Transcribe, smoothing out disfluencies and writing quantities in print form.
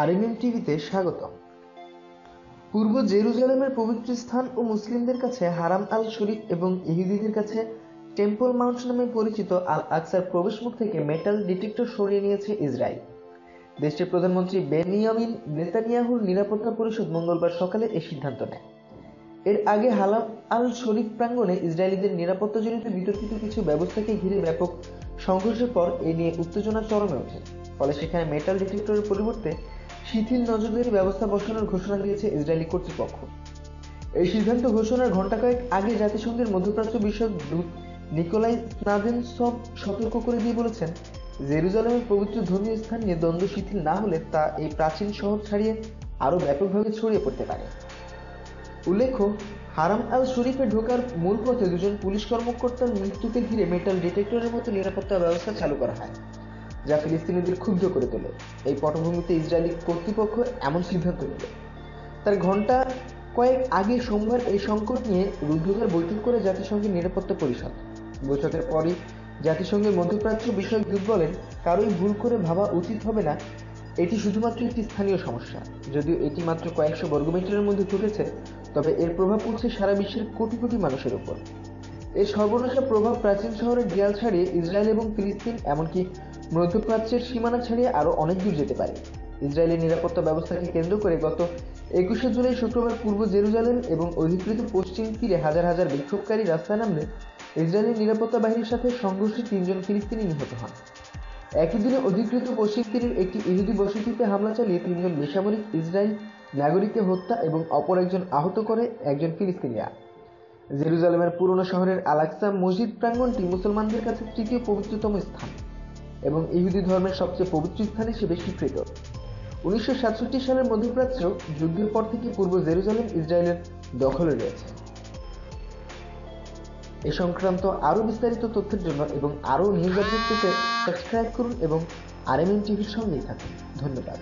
RMM টিভিতে স্বাগতম। পূর্ব জেরুজালেমের পবিত্র স্থান ও মুসলিমদের কাছে হারাম আল শরীফ এবং ইহুদিদের কাছে টেম্পল মাউন্ট নামে পরিচিত আল আকসার প্রবেশমুখ থেকে মেটাল ডিটেক্টর সরিয়ে নিয়েছে ইসরায়েল। দেশটির প্রধানমন্ত্রী বেনিয়ামিন নেতানিয়াহুর নিরাপত্তা পরিষদ মঙ্গলবার সকালে এই সিদ্ধান্ত নেয়। এর আগে হারাম আল শরীফ প্রাঙ্গণে ইসরায়েলিদের নিরাপত্তাজনিত বিতর্কিত কিছু ব্যবস্থাকে ঘিরে ব্যাপক সংঘর্ষের পর এ নিয়ে উত্তেজনা চরমে ওঠে। ফলে সেখানে মেটাল ডিটেক্টরের পরিবর্তে শিথিল নজরদারি ব্যবস্থা বসানোর ঘোষণা দিয়েছে ইসরায়েলি কর্তৃপক্ষ। এই সিদ্ধান্ত ঘোষণার ঘণ্টা কয়েক আগে জাতিসংঘের মধ্যপ্রাচ্য বিষয়ক দূত নিকোলাই স্নাদেনসভ সতর্ক করে দিয়ে বলেছেন, জেরুজালেমের পবিত্র ধর্মীয় স্থান নিয়ে দ্বন্দ্ব শিথিল না হলে তা এই প্রাচীন শহর ছাড়িয়ে আরও ব্যাপকভাবে ছড়িয়ে পড়তে পারে। উল্লেখ্য, হারাম আল শরীফে ঢোকার মূল পথে দুজন পুলিশ কর্মকর্তার মৃত্যুকে ঘিরে মেটাল ডিটেক্টরের মতো নিরাপত্তা ব্যবস্থা চালু করা হয়, যা ফিলিস্তিনিদের ক্ষুব্ধ করে তোলে। এই পটভূমিতে ইসরায়েলি কর্তৃপক্ষ এমন সিদ্ধান্ত নিল। তার ঘণ্টা কয়েক আগে সোমবার এই সংকট নিয়ে রুদ্ধদ্বার বৈঠক করে জাতিসংঘের নিরাপত্তা পরিষদ। বৈঠকের পরই জাতিসংঘের মধ্যপ্রাচ্য বিষয়ক দূত বলেন, কারোই ভুল করে ভাবা উচিত হবে না এটি শুধুমাত্র একটি স্থানীয় সমস্যা। যদিও এটি মাত্র কয়েকশো বর্গমিটারের মধ্যে ঘটেছে, তবে এর প্রভাব পড়ছে সারা বিশ্বের কোটি কোটি মানুষের উপর। এর সর্বনাশা প্রভাব প্রাচীন শহরের দেয়াল ছাড়িয়ে ইসরায়েল এবং ফিলিস্তিন, এমনকি মধ্যপ্রাচ্যের সীমানা ছাড়িয়ে আরও অনেক দূর যেতে পারে। ইসরায়েলের নিরাপত্তা ব্যবস্থাকে কেন্দ্র করে গত 21শে জুলাই শুক্রবার পূর্ব জেরুজালেম এবং অধিকৃত পশ্চিম তীরে হাজার হাজার বিক্ষোভকারী রাস্তায় নামলে ইসরায়েলের নিরাপত্তা বাহিনীর সাথে সংঘর্ষে 3 জন ফিলিস্তিনি নিহত হন। একই দিনে অধিকৃত পশ্চিম তীরের একটি ইহুদি বসতিতে হামলা চালিয়ে 3 জন বেসামরিক ইসরায়েল নাগরিককে হত্যা এবং অপর একজন আহত করে একজন ফিলিস্তিনিরা। জেরুজালেমের পুরনো শহরের আল আকসা মসজিদ প্রাঙ্গণটি মুসলমানদের কাছে তৃতীয় পবিত্রতম স্থান এবং ইহুদি ধর্মের সবচেয়ে পবিত্র স্থান হিসেবে স্বীকৃত। 1967 সালের মধ্যপ্রাচ্য যুদ্ধের পর থেকে পূর্ব জেরুজালেম ইসরায়েলের দখলে রয়েছে। এ সংক্রান্ত আরও বিস্তারিত তথ্যের জন্য এবং আরও নিউজ আপডেট পেতে সাবস্ক্রাইব করুন এবং আরএমএম টিভির সঙ্গেই থাকুন। ধন্যবাদ।